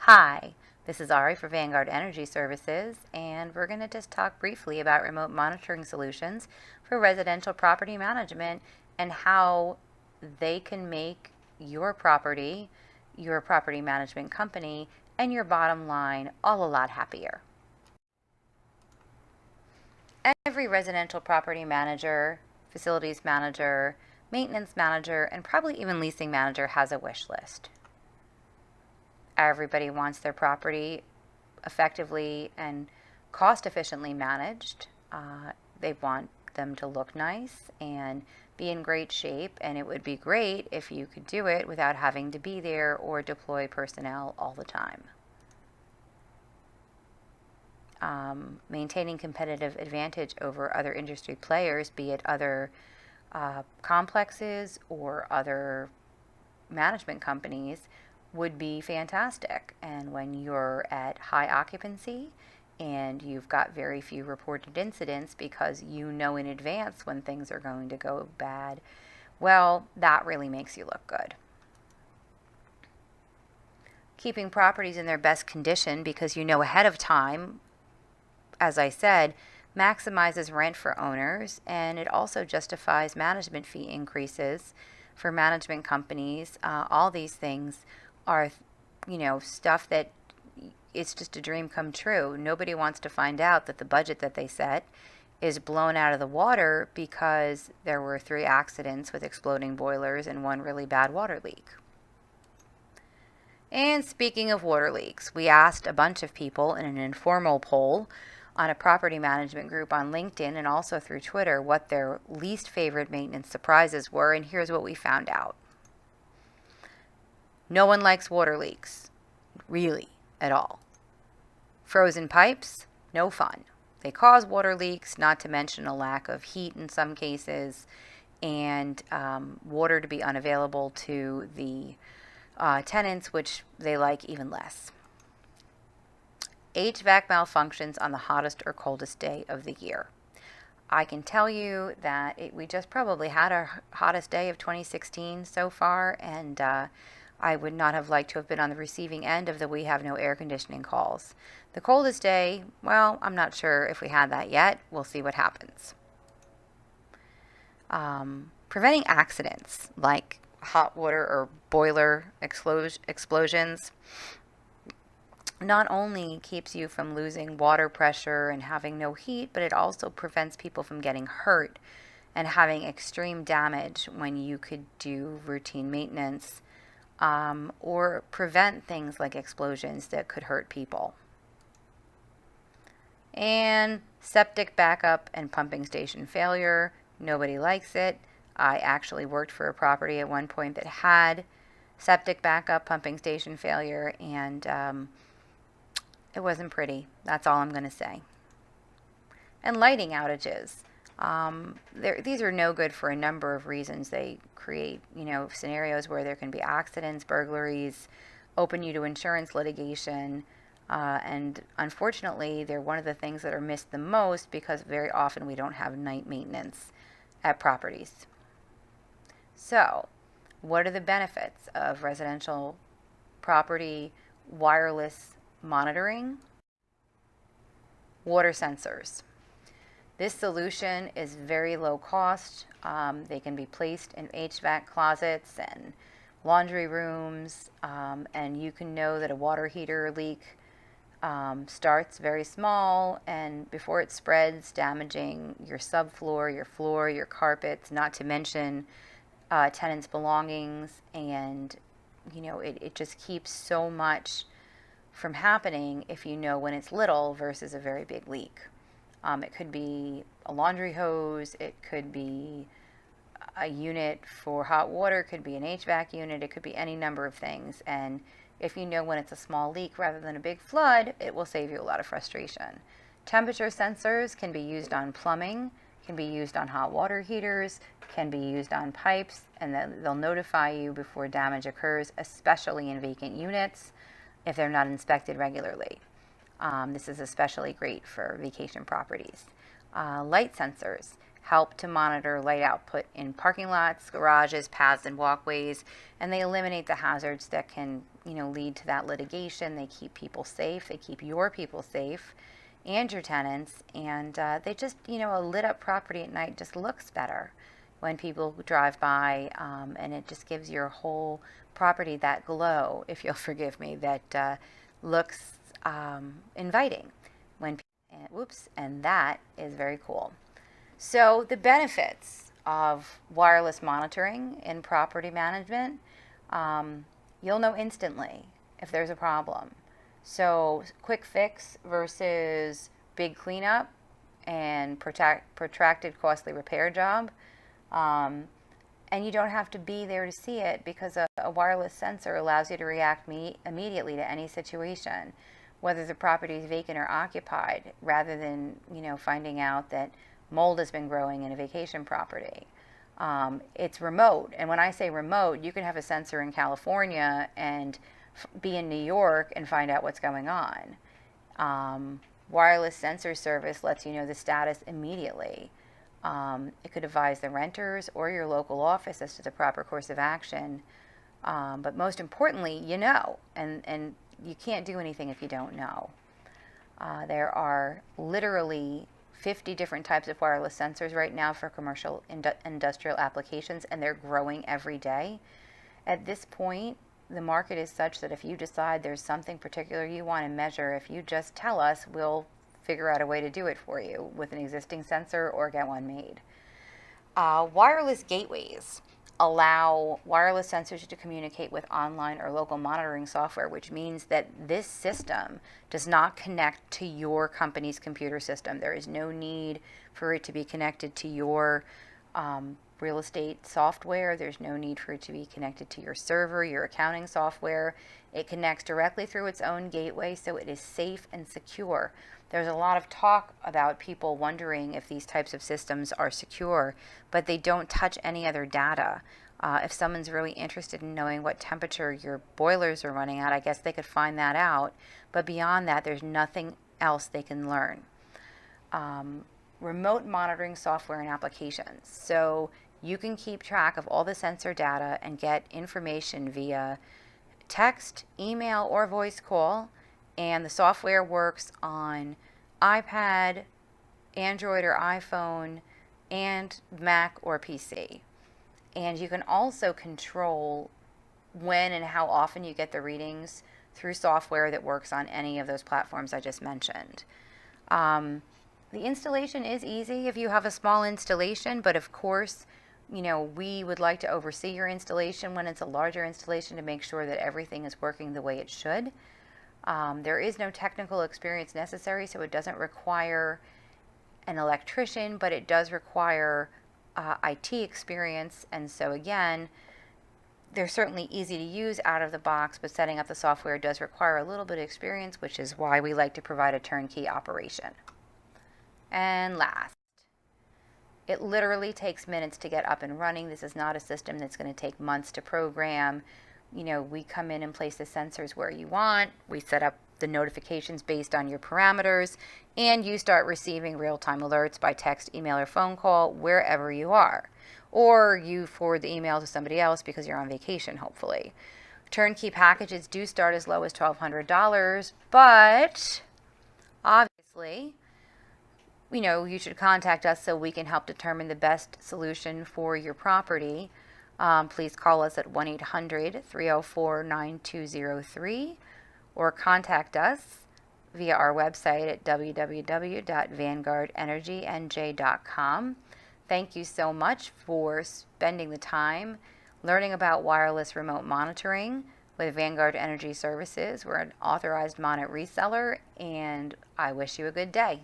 Hi, this is Ari for Vanguard Energy Services, and we're going to just talk briefly about remote monitoring solutions for residential property management and how they can make your property management company, and your bottom line all a lot happier. Every residential property manager, facilities manager, maintenance manager, and probably even leasing manager has a wish list. Everybody wants their property effectively and cost efficiently managed. They want them to look nice and be in great shape, and it would be great if you could do it without having to be there or deploy personnel all the time. Maintaining competitive advantage over other industry players, be it other complexes or other management companies, would be fantastic. And when you're at high occupancy and you've got very few reported incidents because you know in advance when things are going to go bad, well, that really makes you look good. Keeping properties in their best condition because you know ahead of time, as I said, maximizes rent for owners, and it also justifies management fee increases for management companies. All these things are, stuff that it's just a dream come true. Nobody wants to find out that the budget that they set is blown out of the water because there were 3 accidents with exploding boilers and 1 really bad water leak. And speaking of water leaks, we asked a bunch of people in an informal poll on a property management group on LinkedIn and also through Twitter what their least favorite maintenance surprises were, and here's what we found out. No one likes water leaks, really, at all. Frozen pipes, no fun. They cause water leaks, not to mention a lack of heat in some cases, and water to be unavailable to the tenants, which they like even less. HVAC malfunctions on the hottest or coldest day of the year. I can tell you that we just probably had our hottest day of 2016 so far, and I would not have liked to have been on the receiving end of the "we have no air conditioning" calls. The coldest day, well, I'm not sure if we had that yet. We'll see what happens. Preventing accidents like hot water or boiler explosions not only keeps you from losing water pressure and having no heat, but it also prevents people from getting hurt and having extreme damage when you could do routine maintenance or prevent things like explosions that could hurt people. And septic backup and pumping station failure. Nobody likes it. I actually worked for a property at one point that had septic backup, pumping station failure, and it wasn't pretty. That's all I'm going to say. And lighting outages. These are no good for a number of reasons. They create, scenarios where there can be accidents, burglaries, open you to insurance litigation, and unfortunately, they're one of the things that are missed the most because very often we don't have night maintenance at properties. So, what are the benefits of residential property wireless monitoring? Water sensors. This solution is very low cost. They can be placed in HVAC closets and laundry rooms, and you can know that a water heater leak starts very small, and before it spreads, damaging your subfloor, your floor, your carpets, not to mention tenants' belongings, and it just keeps so much from happening if you know when it's little versus a very big leak. It could be a laundry hose, it could be a unit for hot water, it could be an HVAC unit, it could be any number of things. And if you know when it's a small leak rather than a big flood, it will save you a lot of frustration. Temperature sensors can be used on plumbing, can be used on hot water heaters, can be used on pipes, and they'll notify you before damage occurs, especially in vacant units if they're not inspected regularly. This is especially great for vacation properties. Light sensors help to monitor light output in parking lots, garages, paths, and walkways, and they eliminate the hazards that can lead to that litigation. They keep people safe. They keep your people safe and your tenants. And they just, a lit up property at night just looks better when people drive by, and it just gives your whole property that glow, if you'll forgive me, that looks inviting when and that is very cool. So the benefits of wireless monitoring in property management, you'll know instantly if there's a problem. So quick fix versus big cleanup and protracted costly repair job. And you don't have to be there to see it, because a wireless sensor allows you to react immediately to any situation, whether the property is vacant or occupied, rather than finding out that mold has been growing in a vacation property. It's remote, and when I say remote, you can have a sensor in California and be in New York and find out what's going on. Wireless sensor service lets you know the status immediately. It could advise the renters or your local office as to the proper course of action. But most importantly, and you can't do anything if you don't know. There are literally 50 different types of wireless sensors right now for commercial industrial applications, and they're growing every day. At this point, the market is such that if you decide there's something particular you want to measure, if you just tell us, we'll figure out a way to do it for you with an existing sensor or get one made. Wireless gateways allow wireless sensors to communicate with online or local monitoring software, which means that this system does not connect to your company's computer system. There is no need for it to be connected to your real estate software. There's no need for it to be connected to your server, your accounting software. It connects directly through its own gateway, so it is safe and secure. There's a lot of talk about people wondering if these types of systems are secure, but they don't touch any other data. If someone's really interested in knowing what temperature your boilers are running at, I guess they could find that out. But beyond that, there's nothing else they can learn. Remote monitoring software and applications. So you can keep track of all the sensor data and get information via text, email, or voice call. And the software works on iPad, Android or iPhone, and Mac or PC. And you can also control when and how often you get the readings through software that works on any of those platforms I just mentioned. The installation is easy if you have a small installation, but of course, we would like to oversee your installation when it's a larger installation to make sure that everything is working the way it should. There is no technical experience necessary, so it doesn't require an electrician, but it does require IT experience. And so again, they're certainly easy to use out of the box, but setting up the software does require a little bit of experience, which is why we like to provide a turnkey operation. And last, it literally takes minutes to get up and running. This is not a system that's going to take months to program. We come in and place the sensors where you want. We set up the notifications based on your parameters, and you start receiving real-time alerts by text, email, or phone call wherever you are. Or you forward the email to somebody else because you're on vacation, hopefully. Turnkey packages do start as low as $1,200, but obviously, you should contact us so we can help determine the best solution for your property. Please call us at 1-800-304-9203 or contact us via our website at www.vanguardenergynj.com. Thank you so much for spending the time learning about wireless remote monitoring with Vanguard Energy Services. We're an authorized Monit reseller, and I wish you a good day.